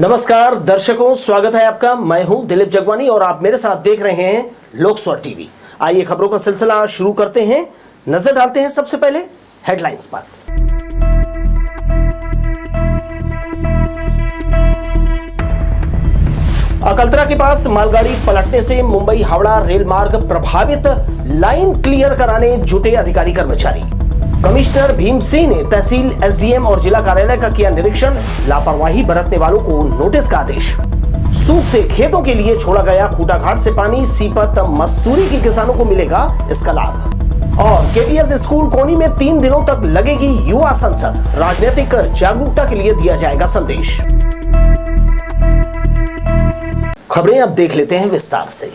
नमस्कार दर्शकों, स्वागत है आपका। मैं हूं दिलीप जगवानी और आप मेरे साथ देख रहे हैं लोकस्वर टीवी। आइए खबरों का सिलसिला शुरू करते हैं। नजर डालते हैं सबसे पहले हेडलाइंस पर। अकलतरा के पास मालगाड़ी पलटने से मुंबई हावड़ा रेल मार्ग प्रभावित, लाइन क्लियर कराने जुटे अधिकारी कर्मचारी। कमिश्नर भीम सिंह ने तहसील, एसडीएम और जिला कार्यालय का किया निरीक्षण, लापरवाही बरतने वालों को नोटिस का आदेश। सूखते खेतों के लिए छोड़ा गया खूटाघाट से पानी, सीपत मस्तूरी के किसानों को मिलेगा इसका लाभ। और केपीएस स्कूल कोनी में 3 दिनों तक लगेगी युवा संसद, राजनीतिक जागरूकता के लिए दिया जाएगा संदेश। खबरें अब देख लेते हैं विस्तार से।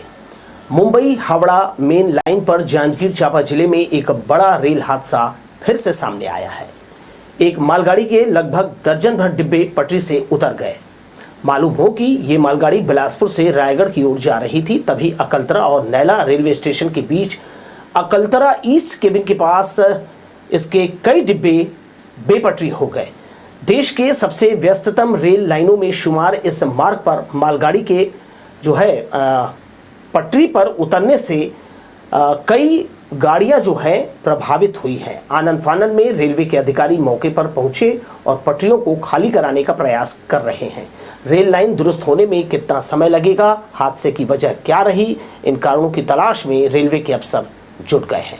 मुंबई हावड़ा मेन लाइन पर जांजगीर चांपा जिले में एक बड़ा रेल हादसा फिर से सामने आया है। एक मालगाड़ी के लगभग दर्जन भर डिब्बे पटरी से उतर गए। मालूम हो कि ये मालगाड़ी बिलासपुर से रायगढ़ की ओर जा रही थी, तभी अकलतरा और नैला रेलवे स्टेशन के बीच अकलतरा ईस्ट केबिन के पास इसके कई डिब्बे बेपटरी हो गए। देश के सबसे व्यस्ततम रेल लाइनों में शुमार इस मार्ग पर मालगाड़ी के पटरी पर उतरने से कई गाड़ियां प्रभावित हुई हैं। आनन फानन में रेलवे के अधिकारी मौके पर पहुंचे और पटरियों को खाली कराने का प्रयास कर रहे हैं। रेल लाइन दुरुस्त होने में कितना समय लगेगा, हादसे की वजह क्या रही, इन कारणों की तलाश में रेलवे के अफसर जुट गए हैं।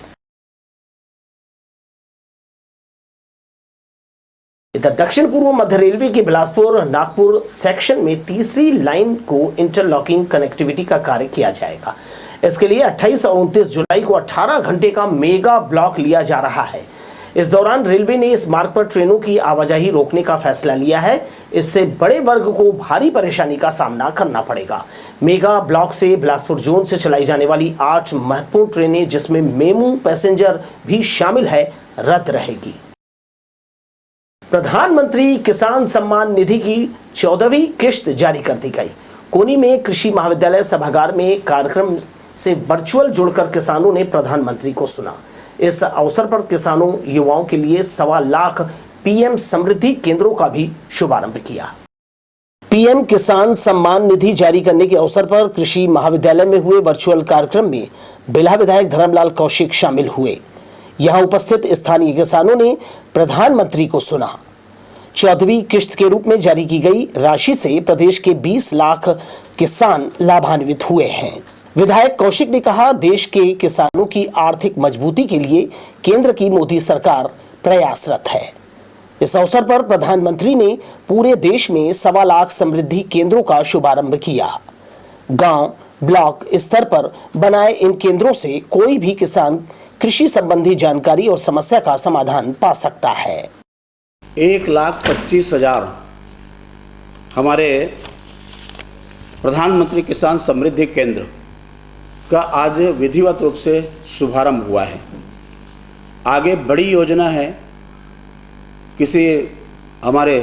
इधर दक्षिण पूर्व मध्य रेलवे के बिलासपुर नागपुर सेक्शन में तीसरी लाइन को इंटरलॉकिंग कनेक्टिविटी का कार्य किया जाएगा। इसके लिए 28 और 29 जुलाई को 18 घंटे का मेगा ब्लॉक लिया जा रहा है। इस दौरान रेलवे ने इस मार्ग पर ट्रेनों की आवाजाही रोकने का फैसला लिया है। इससे बड़े वर्ग को भारी परेशानी का सामना करना पड़ेगा। मेगा ब्लॉक से बिलासपुर जोन से चलाई जाने वाली 8 महत्वपूर्ण ट्रेनें, जिसमें मेमू पैसेंजर भी शामिल है, रद्द रहेगी। प्रधानमंत्री किसान सम्मान निधि की 14वीं किश्त जारी कर दी गई। कोनी में कृषि महाविद्यालय सभागार में कार्यक्रम से वर्चुअल जुड़कर किसानों ने प्रधानमंत्री को सुना। इस अवसर पर किसानों, युवाओं के लिए 1.25 लाख पीएम समृद्धि केंद्रों का भी शुभारंभ किया। पीएम किसान सम्मान निधि जारी करने के अवसर पर कृषि महाविद्यालय में हुए वर्चुअल कार्यक्रम में बेल्हा विधायक धर्मलाल कौशिक शामिल हुए। यहां उपस्थित स्थानीय किसानों ने प्रधानमंत्री को सुना। 14वीं किश्त के रूप में जारी की गई राशि से प्रदेश के 20 लाख किसान लाभान्वित हुए हैं। विधायक कौशिक ने कहा, देश के किसानों की आर्थिक मजबूती के लिए केंद्र की मोदी सरकार प्रयासरत है। इस अवसर पर प्रधानमंत्री ने पूरे देश में 1.25 लाख समृद्धि केंद्रों का शुभारंभ किया। गांव, ब्लॉक स्तर पर बनाए इन केंद्रों से कोई भी किसान कृषि संबंधी जानकारी और समस्या का समाधान पा सकता है। 1,25,000 हमारे प्रधानमंत्री किसान समृद्धि केंद्र का आज विधिवत रूप से शुभारंभ हुआ है। आगे बड़ी योजना है किसी हमारे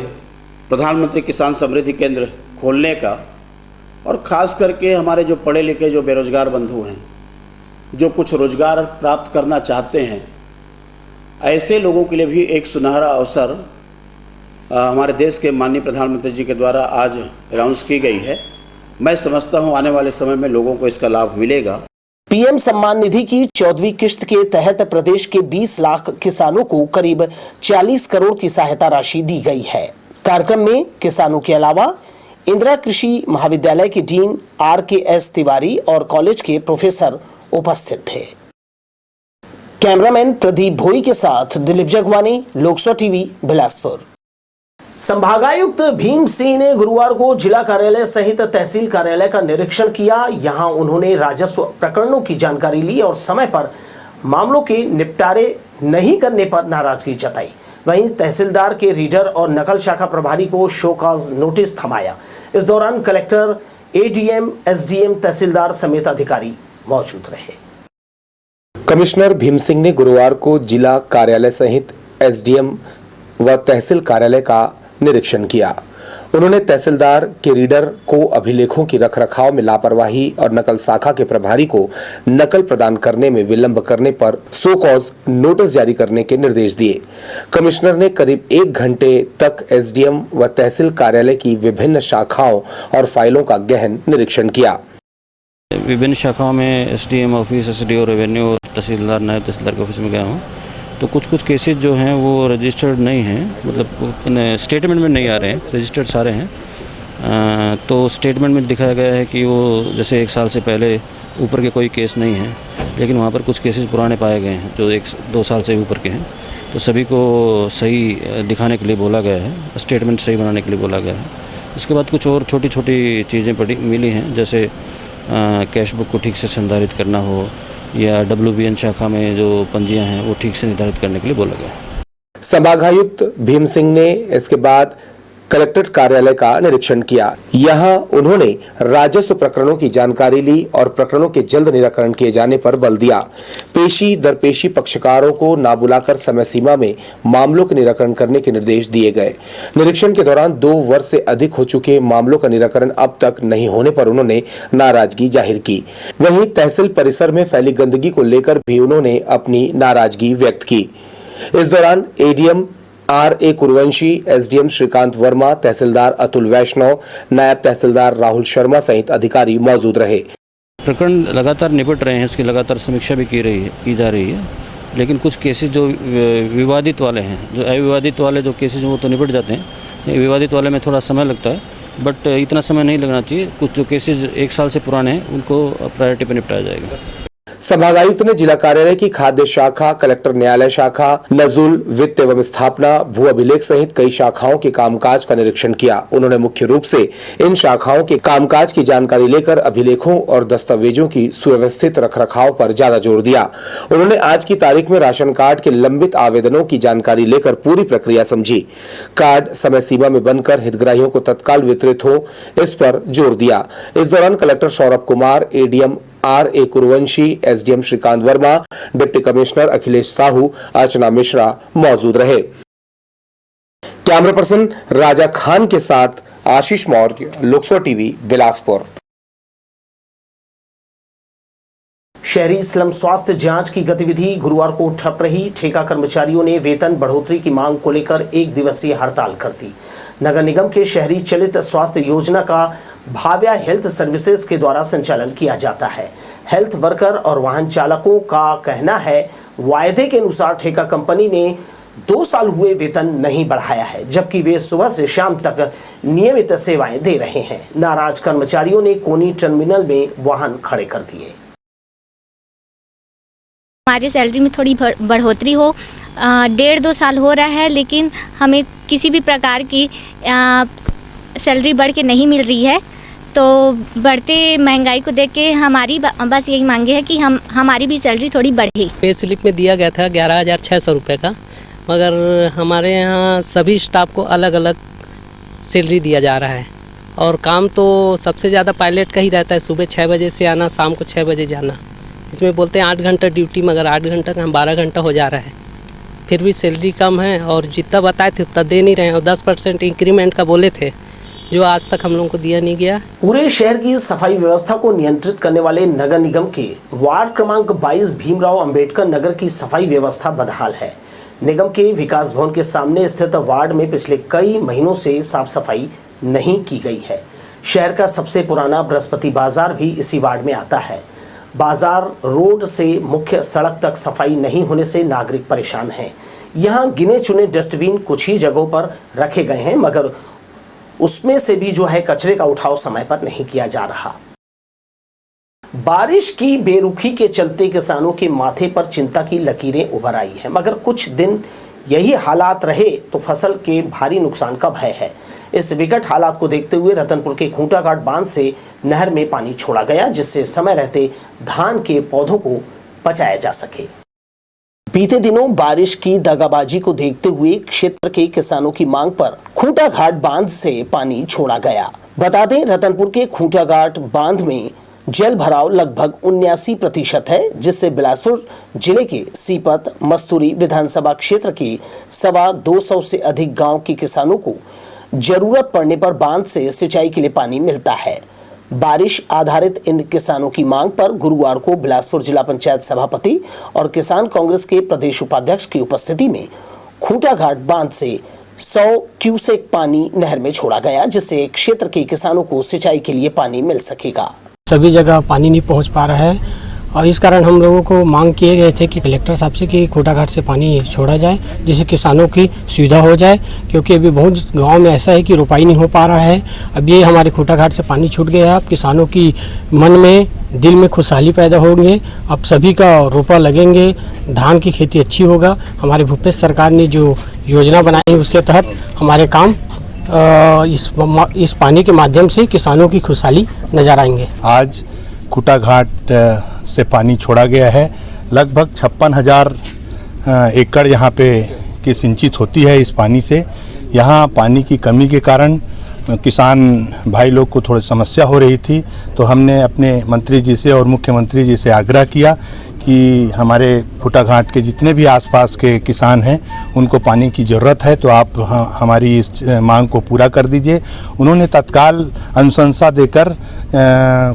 प्रधानमंत्री किसान समृद्धि केंद्र खोलने का, और ख़ास करके हमारे जो पढ़े लिखे जो बेरोजगार बंधु हैं, जो कुछ रोजगार प्राप्त करना चाहते हैं, ऐसे लोगों के लिए भी एक सुनहरा अवसर हमारे देश के माननीय प्रधानमंत्री जी के द्वारा आज अनाउंस की गई है। मैं समझता हूं आने वाले समय में लोगों को इसका लाभ मिलेगा। पीएम सम्मान निधि की 14वीं किश्त के तहत प्रदेश के 20 लाख किसानों को करीब 40 करोड़ की सहायता राशि दी गई है। कार्यक्रम में किसानों के अलावा इंदिरा कृषि महाविद्यालय के डीन RKS तिवारी और कॉलेज के प्रोफेसर उपस्थित थे। कैमरामैन प्रदीप भोई के साथ दिलीप जगवानी, लोकस्वर टीवी, बिलासपुर। संभागायुक्त भीम सिंह ने गुरुवार को जिला कार्यालय सहित तहसील कार्यालय का निरीक्षण किया। यहां उन्होंने राजस्व प्रकरणों की जानकारी ली और समय पर मामलों के निपटारे नहीं करने पर नाराजगी जताई। वहीं तहसीलदार के रीडर और नकल शाखा प्रभारी को शो कॉज नोटिस थमाया। इस दौरान कलेक्टर, ADM, SDM, तहसीलदार समेत अधिकारी मौजूद रहे। कमिश्नर भीम सिंह ने गुरुवार को जिला कार्यालय सहित SDM व तहसील कार्यालय का निरीक्षण किया। उन्होंने तहसीलदार के रीडर को अभिलेखों की रखरखाव में लापरवाही और नकल शाखा के प्रभारी को नकल प्रदान करने में विलंब करने पर सो कॉज नोटिस जारी करने के निर्देश दिए। कमिश्नर ने करीब 1 घंटे तक एसडीएम व तहसील कार्यालय की विभिन्न शाखाओं और फाइलों का गहन निरीक्षण किया। विभिन्न शाखाओं में एसडीएम ऑफिस, एसडीओ रेवेन्यू, तहसीलदार, नायब तहसीलदार के ऑफिस में गया हूँ। तो कुछ केसेस जो हैं वो रजिस्टर्ड नहीं हैं, मतलब स्टेटमेंट में नहीं आ रहे हैं, रजिस्टर्ड सारे हैं। तो स्टेटमेंट में दिखाया गया है कि वो जैसे 1 साल से पहले ऊपर के कोई केस नहीं है, लेकिन वहाँ पर कुछ केसेस पुराने पाए गए हैं जो 1-2 साल से ऊपर के हैं। तो सभी को सही दिखाने के लिए बोला गया है, स्टेटमेंट सही बनाने के लिए बोला गया है। इसके बाद कुछ और छोटी छोटी चीज़ें मिली हैं, जैसे कैश बुक को ठीक से संधारित करना हो या WBN शाखा में जो पंजियां हैं वो ठीक से निर्धारित करने के लिए बोला गया। संभागायुक्त भीम सिंह ने इसके बाद कलेक्ट्रेट कार्यालय का निरीक्षण किया। यहां उन्होंने राजस्व प्रकरणों की जानकारी ली और प्रकरणों के जल्द निराकरण किए जाने पर बल दिया। पेशी दरपेशी पक्षकारों को ना बुलाकर समय सीमा में मामलों के निराकरण करने के निर्देश दिए गए। निरीक्षण के दौरान 2 वर्ष से अधिक हो चुके मामलों का निराकरण अब तक नहीं होने पर उन्होंने नाराजगी जाहिर की। वहीं तहसील परिसर में फैली गंदगी को लेकर भी उन्होंने अपनी नाराजगी व्यक्त की। इस दौरान ADM RA Kurvanshi, SDM Shrikant Verma, tehsildar Atul Vaishnav, नायब तहसीलदार राहुल शर्मा सहित अधिकारी मौजूद रहे। प्रकरण लगातार निपट रहे हैं, इसकी लगातार समीक्षा भी की जा रही है, लेकिन कुछ केसेस जो विवादित वाले हैं, जो अविवादित वाले जो केसेस वो तो निपट जाते हैं। विवादित वाले में थोड़ा समय लगता है, बट इतना समय नहीं लगना चाहिए। कुछ जो केसेस 1 साल से पुराने हैं उनको प्रायोरिटी पर निपटाया जाएगा। संभागायुक्त ने जिला कार्यालय की खाद्य शाखा, कलेक्टर न्यायालय शाखा, नजुल, वित्त एवं स्थापना, भू अभिलेख सहित कई शाखाओं के कामकाज का निरीक्षण किया। उन्होंने मुख्य रूप से इन शाखाओं के कामकाज की जानकारी लेकर अभिलेखों और दस्तावेजों की सुव्यवस्थित रखरखाव पर ज्यादा जोर दिया। उन्होंने आज की तारीख में राशन कार्ड के लंबित आवेदनों की जानकारी लेकर पूरी प्रक्रिया समझी। कार्ड समय सीमा में बनकर हितग्राहियों को तत्काल वितरित हो, इस पर जोर दिया। इस दौरान collector Saurabh Kumar, ADM RA Kurvanshi, SDM Shrikant Verma, deputy commissioner Akhilesh Sahu, Archana Mishra मौजूद रहे। कैमरा पर्सन राजा खान के साथ आशीष मौर्य, लोकसभा टीवी, बिलासपुर। शहरी स्लम स्वास्थ्य जांच की गतिविधि गुरुवार को ठप रही। ठेका कर्मचारियों ने वेतन बढ़ोतरी की मांग को लेकर 1 दिवसीय हड़ताल कर दी। नगर निगम के शहरी चलित स्वास्थ्य योजना का भाव्या हेल्थ सर्विसेज के द्वारा संचालन किया जाता है। हेल्थ वर्कर और वाहन चालकों का कहना है वायदे के अनुसार ठेका कंपनी ने 2 साल हुए वेतन नहीं बढ़ाया है, जबकि वे सुबह से शाम तक नियमित सेवाएं दे रहे हैं। नाराज कर्मचारियों ने कोनी टर्मिनल में वाहन खड़े कर दिए। हमारी सैलरी में थोड़ी बढ़ोतरी हो, 1.5-2 साल हो रहा है, लेकिन हमें किसी भी प्रकार की सैलरी बढ़ के नहीं मिल रही है। तो बढ़ते महंगाई को देख के हमारी बस यही मांगे है कि हमारी भी सैलरी थोड़ी बढ़े। पे स्लिप में दिया गया था 11,600 रुपये का, मगर हमारे यहाँ सभी स्टाफ को अलग अलग सैलरी दिया जा रहा है और काम तो सबसे ज़्यादा पायलट का ही रहता है। सुबह 6 बजे से आना, शाम को 6 बजे जाना। इसमें बोलते हैं 8 घंटा ड्यूटी, मगर 8 घंटा का 12 घंटा हो जा रहा है। फिर भी सैलरी कम है और जितना बताए थे उतना दे नहीं रहे हैं और 10% इंक्रीमेंट का बोले थे, जो आज तक हम लोगों को दिया नहीं गया। पूरे शहर की सफाई व्यवस्था को नियंत्रित करने वाले नगर निगम के वार्ड क्रमांक 22 भीमराव अंबेडकर नगर की सफाई व्यवस्था बदहाल है। निगम के विकास भवन के सामने स्थित वार्ड में पिछले कई महीनों से साफ सफाई नहीं की गई है। शहर का सबसे पुराना बृहस्पति बाजार भी इसी वार्ड में आता है। बाजार रोड से मुख्य सड़क तक सफाई नहीं होने से नागरिक परेशान हैं। यहाँ गिने चुने डस्टबिन कुछ ही जगहों पर रखे गए हैं, मगर उसमें से भी जो है कचरे का उठाव समय पर नहीं किया जा रहा। बारिश की बेरुखी के चलते किसानों के माथे पर चिंता की लकीरें उभर आई है, मगर कुछ दिन यही हालात रहे तो फसल के भारी नुकसान का भय है। इस विकट हालात को देखते हुए रतनपुर के खूंटाघाट बांध से नहर में पानी छोड़ा गया, जिससे समय रहते धान के पौधों को बचाया जा सके। बीते दिनों बारिश की दगाबाजी को देखते हुए क्षेत्र के किसानों की मांग पर खूंटाघाट बांध से पानी छोड़ा गया। बता दें, रतनपुर के खूंटाघाट बांध में जल भराव लगभग 79% है, जिससे बिलासपुर जिले के सीपत मस्तूरी विधानसभा क्षेत्र के 225 से अधिक गांव के किसानों को जरूरत पड़ने पर बांध से सिंचाई के लिए पानी मिलता है। बारिश आधारित इन किसानों की मांग पर गुरुवार को बिलासपुर जिला पंचायत सभापति और किसान कांग्रेस के प्रदेश उपाध्यक्ष की उपस्थिति में खूंटा घाट बांध से 100 क्यूसेक पानी नहर में छोड़ा गया, जिससे क्षेत्र के किसानों को सिंचाई के लिए पानी मिल सकेगा। सभी जगह पानी नहीं पहुंच पा रहा है और इस कारण हम लोगों को मांग किए गए थे कि कलेक्टर साहब से कि खूंटा घाट से पानी छोड़ा जाए, जिससे किसानों की सुविधा हो जाए, क्योंकि अभी बहुत गांव में ऐसा है कि रोपाई नहीं हो पा रहा है। अब ये हमारे खूंटा घाट से पानी छूट गया, अब किसानों की मन में दिल में खुशहाली पैदा होंगे, अब सभी का रोपा लगेंगे, धान की खेती अच्छी होगा। हमारे भूपेश सरकार ने जो योजना बनाई है उसके तहत हमारे काम इस पानी के माध्यम से किसानों की खुशहाली नजर आएंगे। आज खूंटा घाट से पानी छोड़ा गया है। लगभग 56,000 एकड़ यहाँ पे की सिंचित होती है इस पानी से। यहाँ पानी की कमी के कारण किसान भाई लोग को थोड़ी समस्या हो रही थी, तो हमने अपने मंत्री जी से और मुख्यमंत्री जी से आग्रह किया कि हमारे खूंटा घाट के जितने भी आसपास के किसान हैं उनको पानी की ज़रूरत है, तो आप हमारी इस मांग को पूरा कर दीजिए। उन्होंने तत्काल अनुशंसा देकर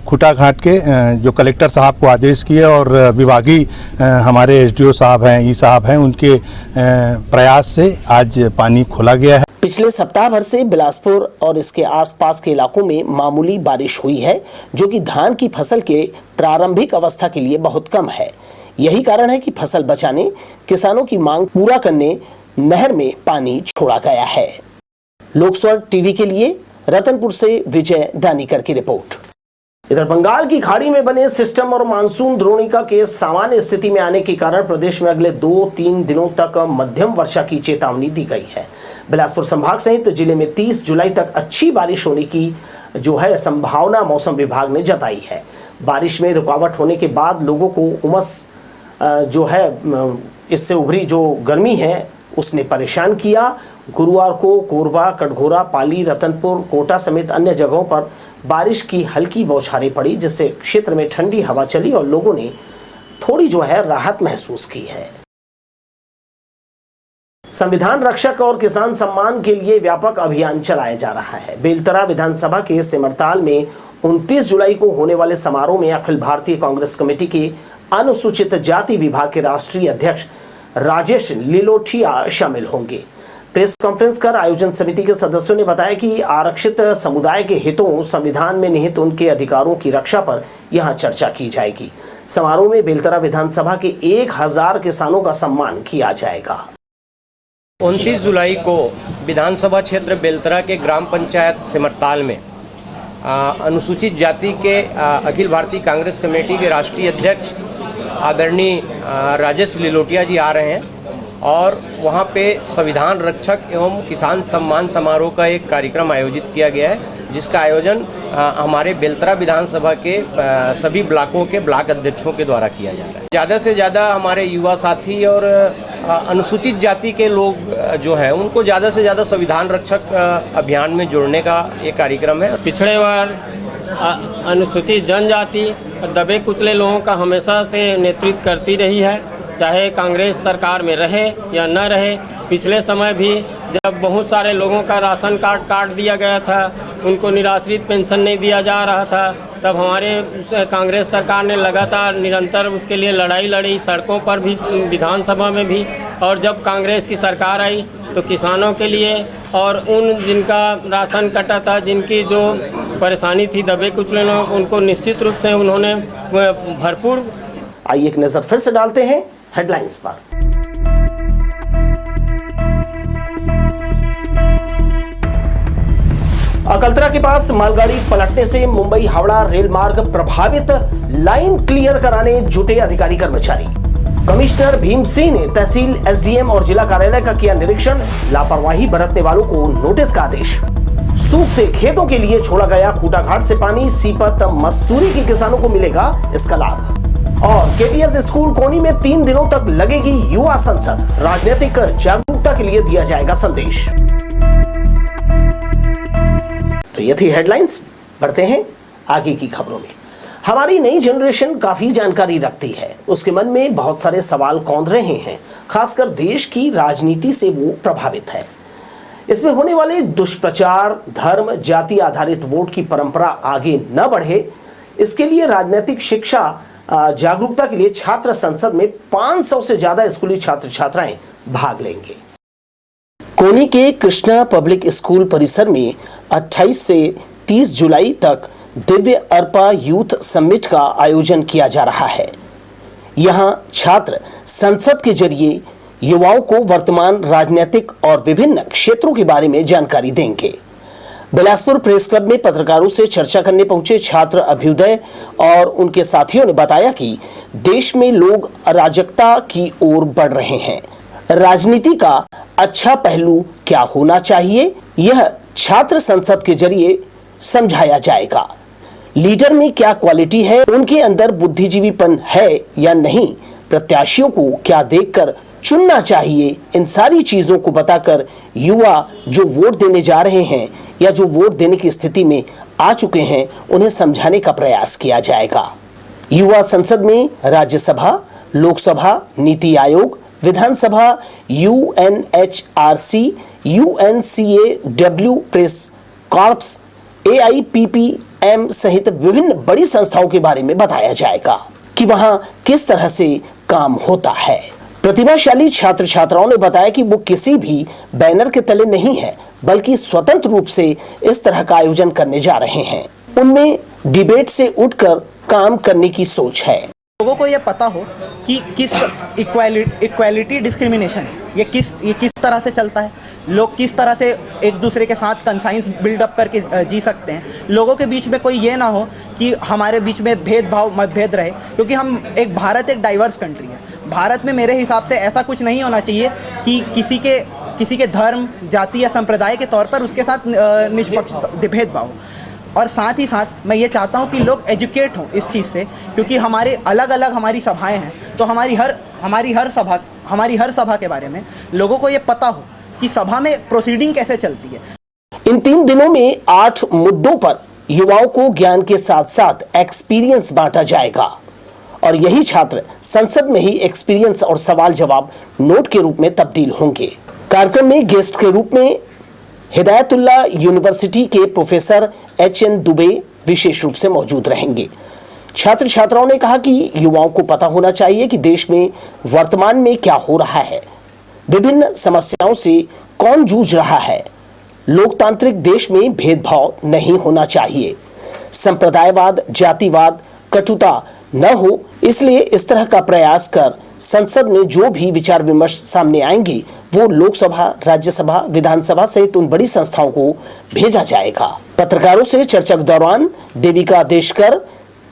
खूंटा घाट के जो कलेक्टर साहब को आदेश किए और विभागीय हमारे एसडीओ साहब हैं, ई साहब हैं, उनके प्रयास से आज पानी खोला गया है। पिछले सप्ताह भर से बिलासपुर और इसके आसपास के इलाकों में मामूली बारिश हुई है, जो कि धान की फसल के प्रारंभिक अवस्था के लिए बहुत कम है। यही कारण है कि फसल बचाने, किसानों की मांग पूरा करने नहर में पानी छोड़ा गया है। लोकस्वर टीवी के लिए रतनपुर से विजय दानीकर की रिपोर्ट। इधर बंगाल की खाड़ी में बने सिस्टम और मानसून द्रोणिका के सामान्य स्थिति में आने के कारण प्रदेश में अगले 2-3 दिनों तक मध्यम वर्षा की चेतावनी दी गई है। बिलासपुर संभाग सहित जिले में 30 जुलाई तक अच्छी बारिश होने की जो है संभावना मौसम विभाग ने जताई है। बारिश में रुकावट होने के बाद लोगों को उमस जो है इससे उभरी जो गर्मी है उसने परेशान किया। गुरुवार को कोरबा, कटघोरा, पाली, रतनपुर, कोटा समेत अन्य जगहों पर बारिश की हल्की बौछारें पड़ी, जिससे क्षेत्र में ठंडी हवा चली और लोगों ने थोड़ी जो है राहत महसूस की है। संविधान रक्षक और किसान सम्मान के लिए व्यापक अभियान चलाया जा रहा है। बेलतरा विधानसभा के सिमरताल में 29 जुलाई को होने वाले समारोह में अखिल भारतीय कांग्रेस कमेटी के अनुसूचित जाति विभाग के राष्ट्रीय अध्यक्ष राजेश लिलोठिया शामिल होंगे। प्रेस कॉन्फ्रेंस कर आयोजन समिति के सदस्यों ने बताया कि आरक्षित समुदाय के हितों, संविधान में निहित उनके अधिकारों की रक्षा पर यहां चर्चा की जाएगी। समारोह में बेलतरा विधानसभा के 1000 किसानों का सम्मान किया जाएगा। 29 जुलाई को विधानसभा क्षेत्र बेलतरा के ग्राम पंचायत सिमरताल में अनुसूचित जाति के अखिल भारतीय कांग्रेस कमेटी के राष्ट्रीय अध्यक्ष आदरणीय राजेश लिलोटिया जी आ रहे हैं और वहाँ पे संविधान रक्षक एवं किसान सम्मान समारोह का एक कार्यक्रम आयोजित किया गया है, जिसका आयोजन हमारे बेलतरा विधानसभा के सभी ब्लॉकों के ब्लॉक अध्यक्षों के द्वारा किया जा रहा है। ज़्यादा से ज़्यादा हमारे युवा साथी और अनुसूचित जाति के लोग जो हैं उनको ज़्यादा से ज़्यादा संविधान रक्षक अभियान में जोड़ने का ये कार्यक्रम है। पिछड़े वर्ग, अनुसूचित जनजाति और दबे कुचले लोगों का हमेशा से नेतृत्व करती रही है, चाहे कांग्रेस सरकार में रहे या न रहे। पिछले समय भी जब बहुत सारे लोगों का राशन कार्ड काट दिया गया था, उनको निराश्रित पेंशन नहीं दिया जा रहा था, तब हमारे कांग्रेस सरकार ने लगातार निरंतर उसके लिए लड़ाई लड़ी, सड़कों पर भी, विधानसभा में भी। और जब कांग्रेस की सरकार आई तो किसानों के लिए और उन जिनका राशन कटा था, जिनकी जो परेशानी थी, दबे कुचले लोग, उनको निश्चित रूप से उन्होंने भरपूर। आइए एक नजर फिर से डालते हैं हेडलाइंस पर। अकलतरा के पास मालगाड़ी पलटने से मुंबई हावड़ा रेल मार्ग प्रभावित, लाइन क्लियर कराने जुटे अधिकारी कर्मचारी। कमिश्नर भीम सिंह ने तहसील, एसडीएम और जिला कार्यालय का किया निरीक्षण, लापरवाही बरतने वालों को नोटिस का आदेश। सूखते खेतों के लिए छोड़ा गया खूंटा घाट से पानी, सीपत मस्तूरी के किसानों को मिलेगा इसका लाभ। और केपीएस स्कूल कोनी में 3 दिनों तक लगेगी युवा संसद, राजनीतिक जागरूकता के लिए दिया जाएगा संदेश। तो ये थी हेडलाइंस। बढ़ते हैं आगे की खबरों में। हमारी नई जनरेशन काफी जानकारी रखती है, उसके मन में बहुत सारे सवाल कौंध रहे हैं, खासकर देश की राजनीति से वो प्रभावित है। इसमें होने वाले दुष्प्रचार, धर्म, जाति आधारित वोट की परंपरा आगे न बढ़े, इसके लिए राजनीतिक शिक्षा जागरूकता के लिए छात्र संसद में 500 से ज्यादा स्कूली छात्र छात्राएं भाग लेंगे। कोनी के कृष्णा पब्लिक स्कूल परिसर में 28 से 30 जुलाई तक दिव्य अर्पा यूथ समिट का आयोजन किया जा रहा है। यहां छात्र संसद के जरिए युवाओं को वर्तमान राजनीतिक और विभिन्न क्षेत्रों के बारे में जानकारी देंगे। बिलासपुर प्रेस क्लब में पत्रकारों से चर्चा करने पहुंचे छात्र अभ्युदय और उनके साथियों ने बताया कि देश में लोग अराजकता की ओर बढ़ रहे हैं। राजनीति का अच्छा पहलू क्या होना चाहिए, यह छात्र संसद के जरिए समझाया जाएगा। लीडर में क्या क्वालिटी है, उनके अंदर बुद्धिजीवीपन है या नहीं, प्रत्याशियों को क्या देखकर चुनना चाहिए, इन सारी चीजों को बताकर युवा जो वोट देने जा रहे हैं या जो वोट देने की स्थिति में आ चुके हैं उन्हें समझाने का प्रयास किया जाएगा। युवा संसद में राज्यसभा, लोकसभा, नीति आयोग, विधानसभा, UNHRC, UNCAW, press corps, AIPPM सहित विभिन्न बड़ी संस्थाओं के बारे में बताया जाएगा कि वहां किस तरह से काम होता है। प्रतिभाशाली छात्र छात्राओं ने बताया कि वो किसी भी बैनर के तले नहीं है, बल्कि स्वतंत्र रूप से इस तरह का आयोजन करने जा रहे हैं। उनमें डिबेट से उठकर काम करने की सोच है। लोगों को ये पता हो कि किस इक्वालिटी डिस्क्रिमिनेशन ये किस तरह से चलता है, लोग किस तरह से एक दूसरे के साथ कंसाइंस बिल्डअप करके जी सकते हैं। लोगों के बीच में कोई ये ना हो कि हमारे बीच में भेदभाव मतभेद रहे, क्योंकि भारत एक डाइवर्स कंट्री है। भारत में मेरे हिसाब से ऐसा कुछ नहीं होना चाहिए कि किसी के धर्म, जाति या संप्रदाय के तौर पर उसके साथ निष्पक्ष भेदभाव। और साथ ही साथ मैं ये चाहता हूँ कि लोग एजुकेट हों इस चीज़ से, क्योंकि हमारे अलग अलग हमारी सभाएं हैं, तो हमारी हर सभा के बारे में लोगों को ये पता हो कि सभा में प्रोसीडिंग कैसे चलती है। इन 3 दिनों में 8 मुद्दों पर युवाओं को ज्ञान के साथ साथ एक्सपीरियंस बांटा जाएगा और यही छात्र संसद में ही एक्सपीरियंस और सवाल जवाब नोट के रूप में तब्दील होंगे। कार्यक्रम में गेस्ट के रूप में हिदायतुल्लाह यूनिवर्सिटी के प्रोफेसर HN दुबे विशेष रूप से मौजूद रहेंगे। छात्र छात्राओं ने कहा कि युवाओं को पता होना चाहिए कि देश में वर्तमान में क्या हो रहा है, विभिन्न समस्याओं से कौन जूझ रहा है। लोकतांत्रिक देश में भेदभाव नहीं होना चाहिए, संप्रदायवाद, जातिवाद, कटुता न हो, इसलिए इस तरह का प्रयास कर संसद में जो भी विचार विमर्श सामने आएंगे वो लोकसभा, राज्यसभा, विधानसभा सहित उन बड़ी संस्थाओं को भेजा जाएगा। पत्रकारों से चर्चा के दौरान देविका देशकर,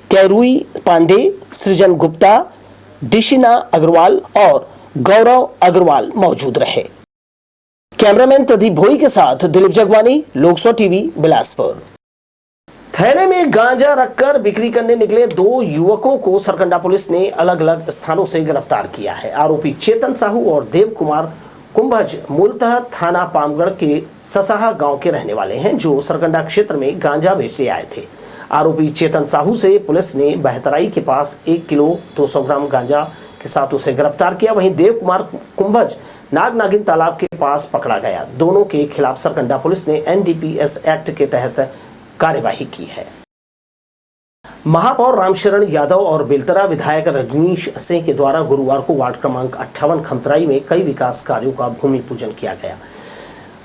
कैरुई पांडे, सृजन गुप्ता, दिशिना अग्रवाल और गौरव अग्रवाल मौजूद रहे। कैमरामैन प्रदीप भोई के साथ दिलीप जगवानी, लोकसभा टीवी, बिलासपुर। थैले में गांजा रखकर बिक्री करने निकले 2 युवकों को सरकंडा पुलिस ने अलग अलग स्थानों से गिरफ्तार किया है। आरोपी चेतन साहू और देव कुमार कुंभज मूलतः थाना पामगढ़ के ससाहा गांव के रहने वाले हैं, जो सरकंडा क्षेत्र में गांजा बेचने आए थे। आरोपी चेतन साहू से पुलिस ने बहतराई के पास 1 किलो 200 ग्राम गांजा के साथ उसे गिरफ्तार किया। वहीं देव कुमार कुंभज नागिन तालाब के पास पकड़ा गया। दोनों के खिलाफ सरकंडा पुलिस ने NDPS एक्ट के तहत कार्यवाही की है। महापौर रामशरण यादव और बेलतरा विधायक रजनीश सिंह के द्वारा गुरुवार को वार्ड क्रमांक 58 खमतराई में कई विकास कार्यों का भूमि पूजन किया गया।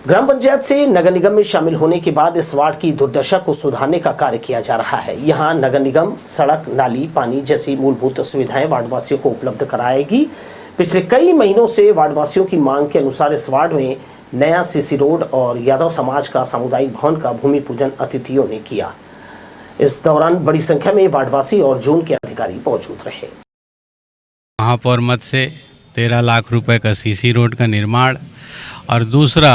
ग्राम पंचायत से नगर निगम में शामिल होने के बाद इस वार्ड की दुर्दशा को सुधारने का कार्य किया जा रहा है। यहाँ नगर निगम सड़क, नाली, पानी जैसी मूलभूत सुविधाएं वार्डवासियों को उपलब्ध कराएगी। पिछले कई महीनों से वार्डवासियों की मांग के अनुसार इस वार्ड में नया CC रोड और यादव समाज का सामुदायिक भवन का भूमि पूजन अतिथियों ने किया। इस दौरान बड़ी संख्या में वार्डवासी और जोन के अधिकारी मौजूद रहे। महापौर मत से 13 लाख रुपए का CC रोड का निर्माण और दूसरा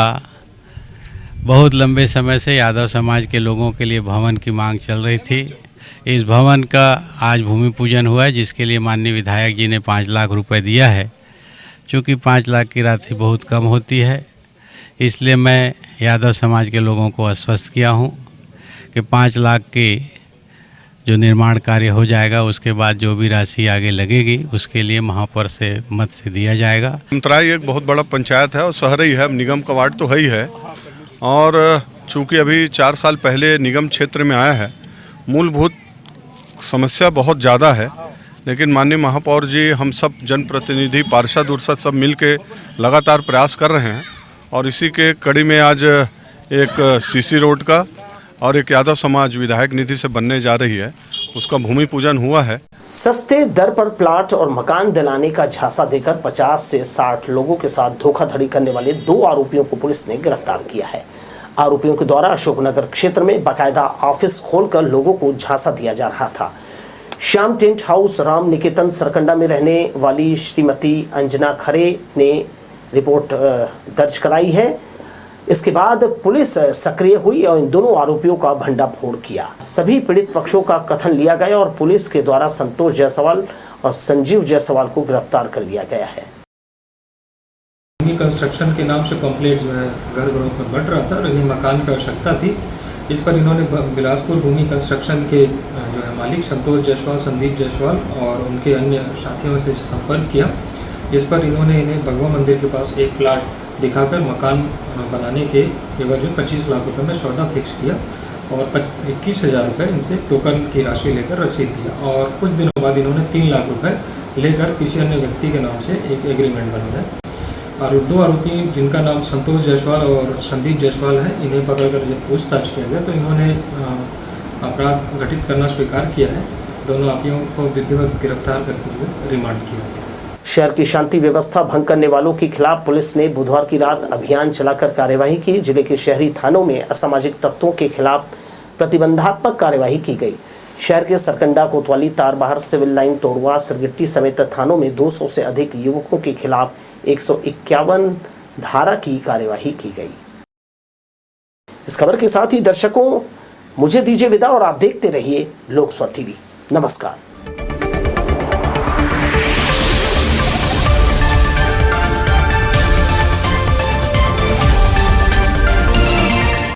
बहुत लंबे समय से यादव समाज के लोगों के लिए भवन की मांग चल रही थी। इस भवन का आज भूमि पूजन हुआ है, जिसके लिए माननीय विधायक जी ने 5 लाख रुपए दिया है। चूँकि 5 लाख की राशि बहुत कम होती है, इसलिए मैं यादव समाज के लोगों को आश्वस्त किया हूं कि 5 लाख की जो निर्माण कार्य हो जाएगा उसके बाद जो भी राशि आगे लगेगी उसके लिए महापौर से मत से दिया जाएगा। अंतराई एक बहुत बड़ा पंचायत है और शहर ही है, निगम का वार्ड तो है ही है। और चूँकि अभी 4 साल पहले निगम क्षेत्र में आया है, मूलभूत समस्या बहुत ज़्यादा है, लेकिन माननीय महापौर जी, हम सब जनप्रतिनिधि, पार्षद उर्षद सब मिल के लगातार प्रयास कर रहे हैं और इसी के कड़ी में आज एक सीसी रोड का और एक यादव समाज विधायक निधि से बनने जा रही है, उसका भूमि पूजन हुआ है। सस्ते दर पर प्लाट और मकान दिलाने का झांसा देकर 50 से 60 लोगों के साथ धोखाधड़ी करने वाले 2 आरोपियों को पुलिस ने गिरफ्तार किया है। आरोपियों के द्वारा अशोकनगर क्षेत्र में बाकायदा ऑफिस खोलकर लोगों को झांसा दिया जा रहा था। श्याम टेंट हाउस राम निकेतन सरकंडा में रहने वाली श्रीमती अंजना खरे ने रिपोर्ट दर्ज कराई है। इसके बाद पुलिस सक्रिय हुई और इन दोनों आरोपियों का भंडाफोड़ किया। सभी पीड़ित पक्षों का कथन लिया गया और पुलिस के द्वारा संतोष जायसवाल और संजीव जायसवाल को गिरफ्तार कर लिया गया है। भूमि कंस्ट्रक्शन के नाम से पंपलेट जो है घर घरों पर बंट रहा था और इन्हें मकान की आवश्यकता थी। इस पर इन्होंने बिलासपुर भूमि कंस्ट्रक्शन के जो है मालिक संतोष जायसवाल, संदीप जायसवाल और उनके अन्य साथियों से संपर्क किया, जिस पर इन्होंने इन्हें भगवा मंदिर के पास एक प्लाट दिखाकर मकान बनाने के एवज में 25 लाख रुपए में सौदा फिक्स किया और 21,000 रुपये इनसे टोकन की राशि लेकर रसीद दिया और कुछ दिनों बाद इन्होंने 3 लाख रुपए लेकर किसी अन्य व्यक्ति के नाम से एक एग्रीमेंट बनाया और 2 आरोपी जिनका नाम संतोष जायसवाल और संदीप जायसवाल है, इन्हें पकड़कर जब पूछताछ किया गया तो इन्होंने अपराध घटित करना स्वीकार किया है। दोनों आरोपियों को विधिवत गिरफ्तार करके रिमांड किया गया। शहर की शांति व्यवस्था भंग करने वालों के खिलाफ पुलिस ने बुधवार की रात अभियान चलाकर कार्यवाही की। जिले के शहरी थानों में असामाजिक तत्वों के खिलाफ प्रतिबंधात्मक कार्यवाही की गई। शहर के सरकंडा, कोतवाली, तारबहार, सिविल लाइन, तोड़वा, सिरगिट्टी समेत थानों में 200 से अधिक युवकों के खिलाफ 151 धारा की कार्यवाही की गई। इस खबर के साथ ही दर्शकों मुझे दीजिए विदा और आप देखते रहिए लोक स्वर टीवी। नमस्कार।